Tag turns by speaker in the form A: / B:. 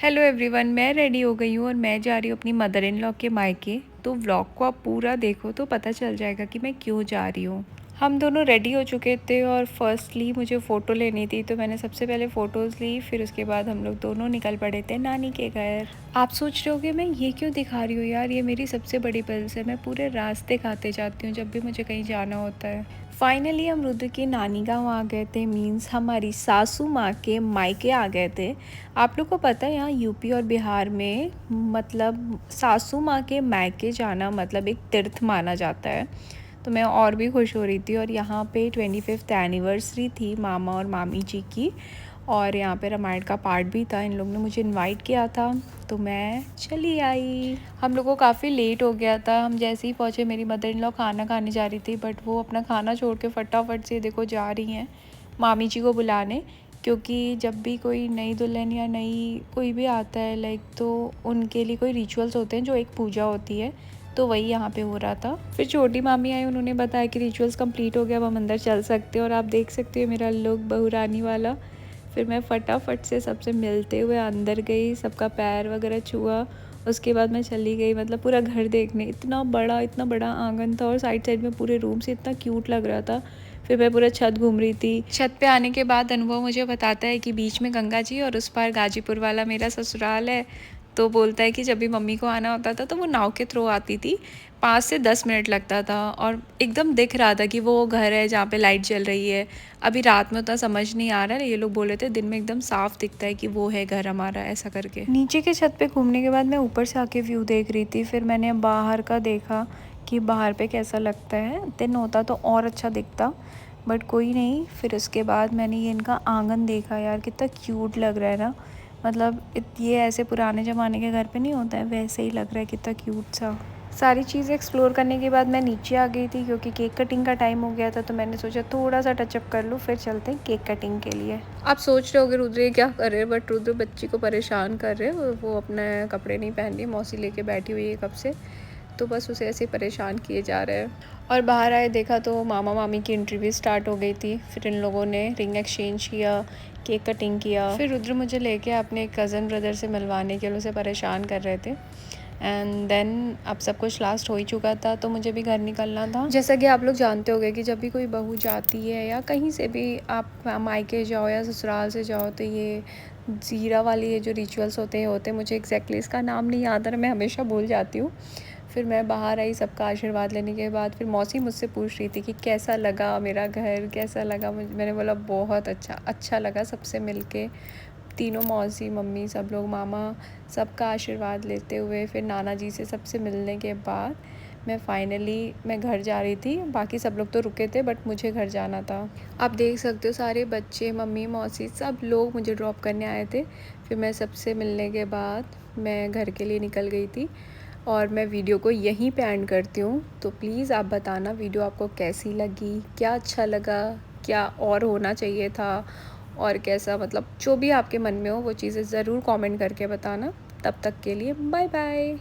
A: Hello everyone, मैं ready हो गई हूँ और मैं जा रही हूँ अपनी मदर इन लॉ के मायके। तो व्लॉग को आप पूरा देखो तो पता चल जाएगा कि मैं क्यों जा रही हूँ। हम दोनों रेडी हो चुके थे और फर्स्टली मुझे फ़ोटो लेनी थी, तो मैंने सबसे पहले फ़ोटोज़ ली। फिर उसके बाद हम लोग दोनों निकल पड़े थे नानी के घर। आप सोच रहे होगे मैं ये क्यों दिखा रही हूँ यार, ये मेरी सबसे बड़ी पिल्स है। मैं पूरे रास्ते खाते जाती हूँ जब भी मुझे कहीं जाना होता है। फाइनली हम रुद्र की नानी गाँव आ गए थे, मीन्स हमारी सासू माँ के मायके आ गए थे। आप लोग को पता है यहाँ यूपी और बिहार में मतलब सासू माँ के मायके जाना मतलब एक तीर्थ माना जाता है। तो मैं और भी खुश हो रही थी। और यहाँ पे 25th एनिवर्सरी थी मामा और मामी जी की, और यहाँ पे रामायण का पार्ट भी था। इन लोगों ने मुझे इनवाइट किया था तो मैं चली आई। हम लोग को काफ़ी लेट हो गया था। हम जैसे ही पहुँचे मेरी मदर इन लॉ खाना खाने जा रही थी, बट वो अपना खाना छोड़ के फटाफट से देखो जा रही हैं मामी जी को बुलाने। क्योंकि जब भी कोई नई दुल्हन या नई कोई भी आता है लाइक, तो उनके लिए कोई रिचुअल्स होते हैं जो एक पूजा होती है, तो वही यहाँ पे हो रहा था। फिर छोटी मामी आई, उन्होंने बताया कि रिचुअल्स कंप्लीट हो गया, अब हम अंदर चल सकते हैं। और आप देख सकते हो मेरा लुक बहू रानी वाला। फिर मैं फटाफट से सबसे मिलते हुए अंदर गई, सबका पैर वगैरह छुआ। उसके बाद मैं चली गई मतलब पूरा घर देखने। इतना बड़ा आंगन था और साइड साइड में पूरे रूम से इतना क्यूट लग रहा था। फिर मैं पूरा छत घूम रही थी। छत पे आने के बाद अनुभव मुझे बताता है कि बीच में गंगा जी और उस पार गाजीपुर वाला मेरा ससुराल है। तो बोलता है कि जब भी मम्मी को आना होता था तो वो नाव के थ्रू आती थी। 5 से 10 मिनट लगता था और एकदम दिख रहा था कि वो घर है जहाँ पे लाइट जल रही है। अभी रात में उतना समझ नहीं आ रहा है, ये लोग बोल रहे थे दिन में एकदम साफ दिखता है कि वो है घर हमारा, ऐसा करके। नीचे के छत पे घूमने के बाद मैं ऊपर से आके व्यू देख रही थी। फिर मैंने बाहर का देखा कि बाहर पे कैसा लगता है। दिन होता तो और अच्छा दिखता, बट कोई नहीं। फिर उसके बाद मैंने ये इनका आंगन देखा, यार कितना क्यूट लग रहा है ना। मतलब ये ऐसे पुराने ज़माने के घर पे नहीं होता है, वैसे ही लग रहा है, कितना क्यूट सा। सारी चीज़ें एक्सप्लोर करने के बाद मैं नीचे आ गई थी क्योंकि केक कटिंग का टाइम हो गया था। तो मैंने सोचा थोड़ा सा टचअप कर लूँ, फिर चलते हैं केक कटिंग के लिए। आप सोच रहे होगे रुद्र ये क्या कर रहे हैं, बट रुद्र बच्ची को परेशान कर रहे हैं। वो अपने कपड़े नहीं पहन रही, मौसी लेके बैठी हुई है कब से, तो बस उसे ऐसे परेशान किए जा रहे हैं। और बाहर आए देखा तो मामा मामी की एंट्री भी स्टार्ट हो गई थी। फिर इन लोगों ने रिंग एक्सचेंज किया, केक कटिंग किया। फिर रुद्र मुझे लेके अपने कज़न ब्रदर से मिलवाने के लिए उसे परेशान कर रहे थे। एंड देन अब सब कुछ लास्ट हो ही चुका था, तो मुझे भी घर निकलना था। जैसा कि आप लोग जानते होंगे कि जब भी कोई बहू जाती है या कहीं से भी आप मायके जाओ या ससुराल से जाओ, तो ये जीरा वाली ये जो रिचुअल्स होते हैं मुझे एग्जैक्टली इसका नाम नहीं याद है, मैं हमेशा भूल जाती हूँ। फिर मैं बाहर आई सबका आशीर्वाद लेने के बाद। फिर मौसी मुझसे पूछ रही थी कि कैसा लगा मेरा घर, कैसा लगा मुझे। मैंने बोला बहुत अच्छा लगा सबसे मिलके। तीनों मौसी मम्मी सब लोग मामा सबका आशीर्वाद लेते हुए, फिर नाना जी से सबसे मिलने के बाद मैं घर जा रही थी। बाकी सब लोग तो रुके थे बट मुझे घर जाना था। आप देख सकते हो सारे बच्चे मम्मी मौसी सब लोग मुझे ड्रॉप करने आए थे। फिर मैं सबसे मिलने के बाद मैं घर के लिए निकल गई थी। और मैं वीडियो को यहीं पे एंड करती हूँ। तो प्लीज़ आप बताना वीडियो आपको कैसी लगी, क्या अच्छा लगा, क्या और होना चाहिए था, और कैसा मतलब जो भी आपके मन में हो वो चीज़ें ज़रूर कमेंट करके बताना। तब तक के लिए बाय बाय।